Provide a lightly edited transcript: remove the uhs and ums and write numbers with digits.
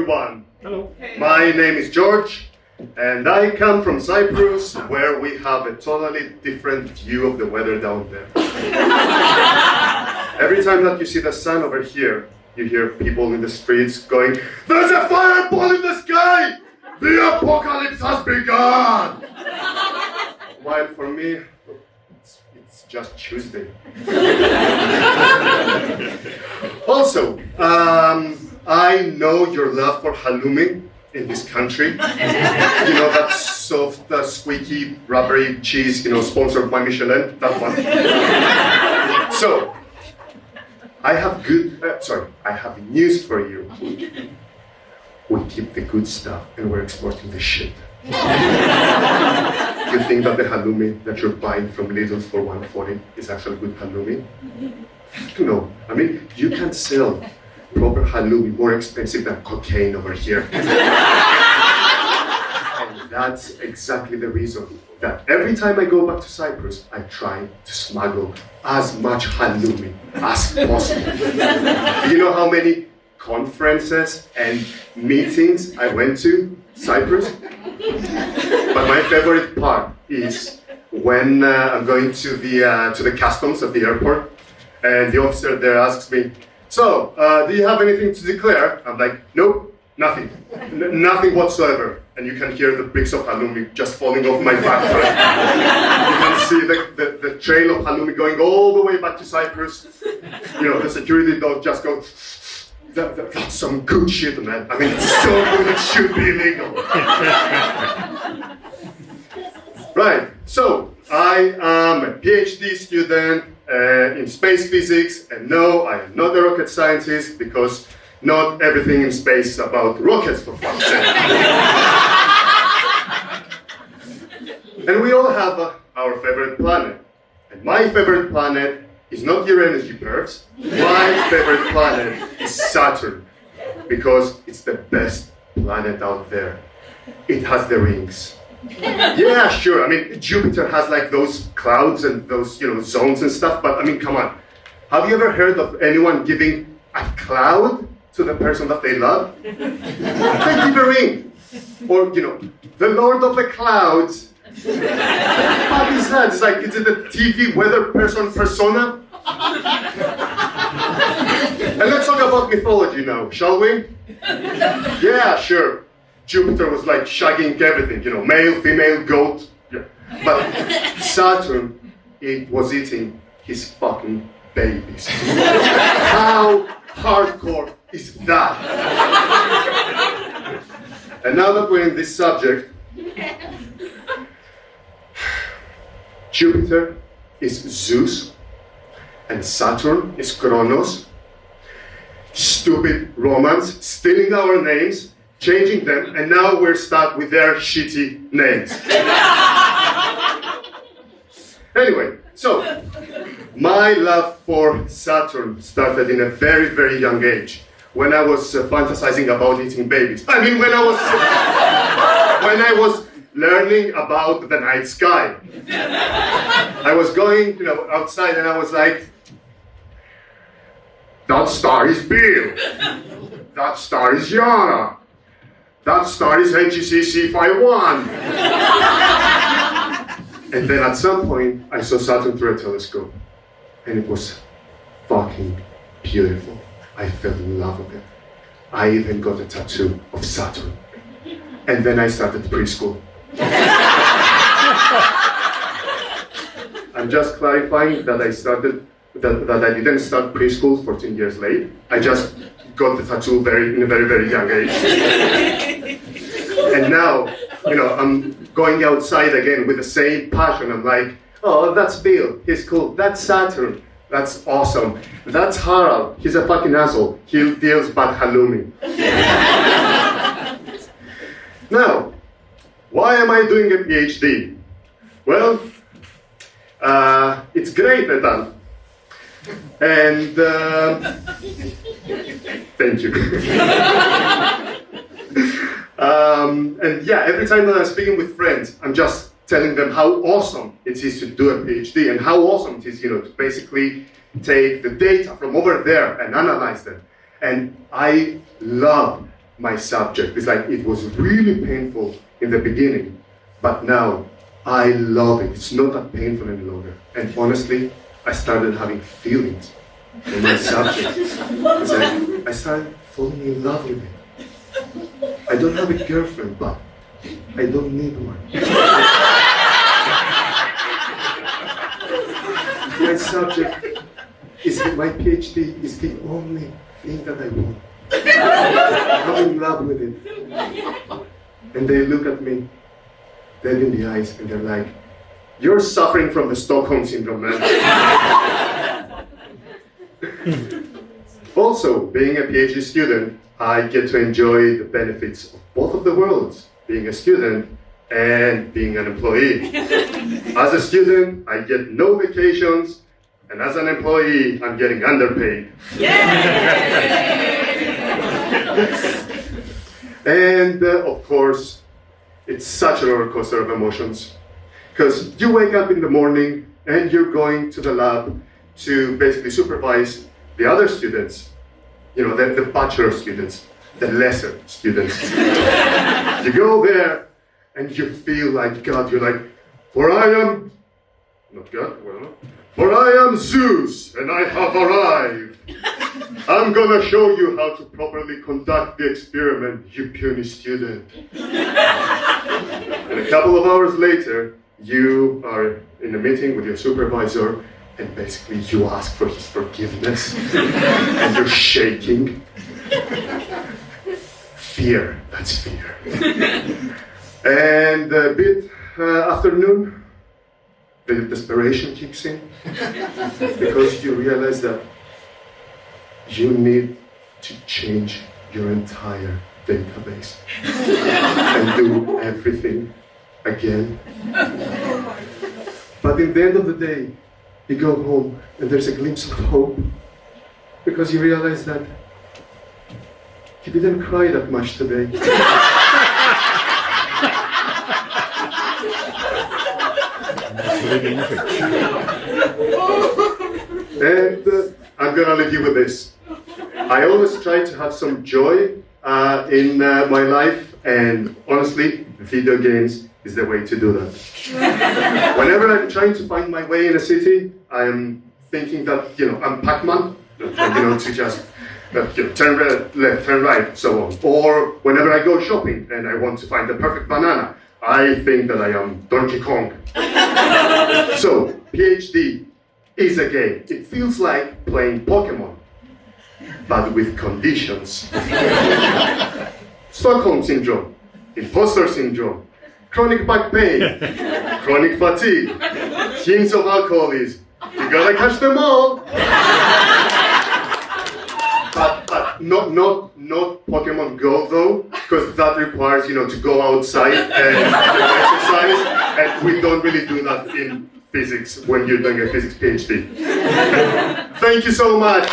everyone. Hello. My name is George, and I come from Cyprus, where we have a totally different view of the weather down there. Every time that you see the sun over here, you hear people in the streets going, "There's a fireball in the sky! The apocalypse has begun!" While for me, it's just Tuesday. Also, I know your love for halloumi in this country. You know, that soft, squeaky, rubbery cheese, sponsored by Michelin, that one. So, I have news for you. We keep the good stuff and we're exporting the shit. You think that the halloumi that you're buying from Lidl for $1.40 is actually good halloumi? No, I mean, you can sell proper halloumi more expensive than cocaine over here. And that's exactly the reason that every time I go back to Cyprus, I try to smuggle as much halloumi as possible. Do you know how many conferences and meetings I went to Cyprus? But my favorite part is when I'm going to the customs at the airport, and the officer there asks me, "So, do you have anything to declare?" I'm like, "Nope, nothing. Nothing whatsoever." And you can hear the bricks of halloumi just falling off my backpack. You can see the trail of halloumi going all the way back to Cyprus. The security dog just goes, that's some good shit, man. I mean, it's so good it should be illegal. Right, so I am a PhD student in space physics, and no, I am not a rocket scientist, because not everything in space is about rockets, for fuck's sake. And we all have our favorite planet. And my favorite planet is not Uranus, you pervs. My favorite planet is Saturn, because it's the best planet out there. It has the rings. Yeah, sure. I mean, Jupiter has like those clouds and those, zones and stuff, but I mean, come on. Have you ever heard of anyone giving a cloud to the person that they love? They give a ring. Or, the Lord of the Clouds. What the fuck is that? It's like, is it a TV weather person persona? And let's talk about mythology now, shall we? Yeah, sure. Jupiter was like shagging everything, male, female, goat. Yeah. But Saturn, it was eating his fucking babies. How hardcore is that? And now that we're in this subject, Jupiter is Zeus, and Saturn is Kronos. Stupid Romans, stealing our names, changing them, and now we're stuck with their shitty names. Anyway, so, my love for Saturn started in a very, very young age, when I was fantasizing about eating babies. I mean, when I was learning about the night sky. I was going, outside, and I was like, that star is Bill. That star is Yana. That star is NGC C51. And then at some point, I saw Saturn through a telescope. And it was fucking beautiful. I fell in love with it. I even got a tattoo of Saturn. And then I started preschool. I'm just clarifying that I didn't start preschool 14 years late. I just got the tattoo in a very, very young age. And now, I'm going outside again with the same passion. I'm like, oh, that's Bill, he's cool. That's Saturn, that's awesome. That's Harald, he's a fucking asshole. He deals bad halloumi. Now, why am I doing a PhD? Well, it's great at that. And thank you. And yeah, every time that I'm speaking with friends, I'm just telling them how awesome it is to do a PhD and how awesome it is, to basically take the data from over there and analyze them. And I love my subject. It's like it was really painful in the beginning, but now I love it. It's not that painful any longer. And honestly, I started having feelings in my subject. It's like I started falling in love with it. I don't have a girlfriend, but I don't need one. My subject is my PhD is the only thing that I want. I'm in love with it. And they look at me dead in the eyes and they're like, "You're suffering from the Stockholm Syndrome, man." Also, being a PhD student, I get to enjoy the benefits of both of the worlds, being a student and being an employee. As a student, I get no vacations, and as an employee, I'm getting underpaid. And of course, it's such a roller coaster of emotions. Because you wake up in the morning and you're going to the lab to basically supervise the other students, you know, the bachelor students, the lesser students. You go there and you feel like God, you're like, "For I am," not God, well, "For I am Zeus and I have arrived. I'm gonna show you how to properly conduct the experiment, you puny student." And a couple of hours later, you are in a meeting with your supervisor and basically you ask for his forgiveness and you're shaking. Fear, that's fear. And a bit afternoon, the desperation kicks in because you realize that you need to change your entire database and do everything again. But in the end of the day, you go home and there's a glimpse of hope because you realize that you didn't cry that much today. And I'm gonna leave you with this. I always try to have some joy in my life, and honestly, video games is the way to do that. Whenever I'm trying to find my way in a city, I'm thinking that, you know, I'm Pac-Man, you know, to just turn left, turn right, so on. Or whenever I go shopping and I want to find the perfect banana, I think that I am Donkey Kong. So, PhD is a game. It feels like playing Pokemon, but with conditions. Stockholm Syndrome, Imposter Syndrome, chronic back pain, chronic fatigue, hints of alcoholism. You gotta catch them all. But not Pokemon Go though, because that requires, you know, to go outside and exercise, and we don't really do that in physics when you're doing a physics PhD. Thank you so much.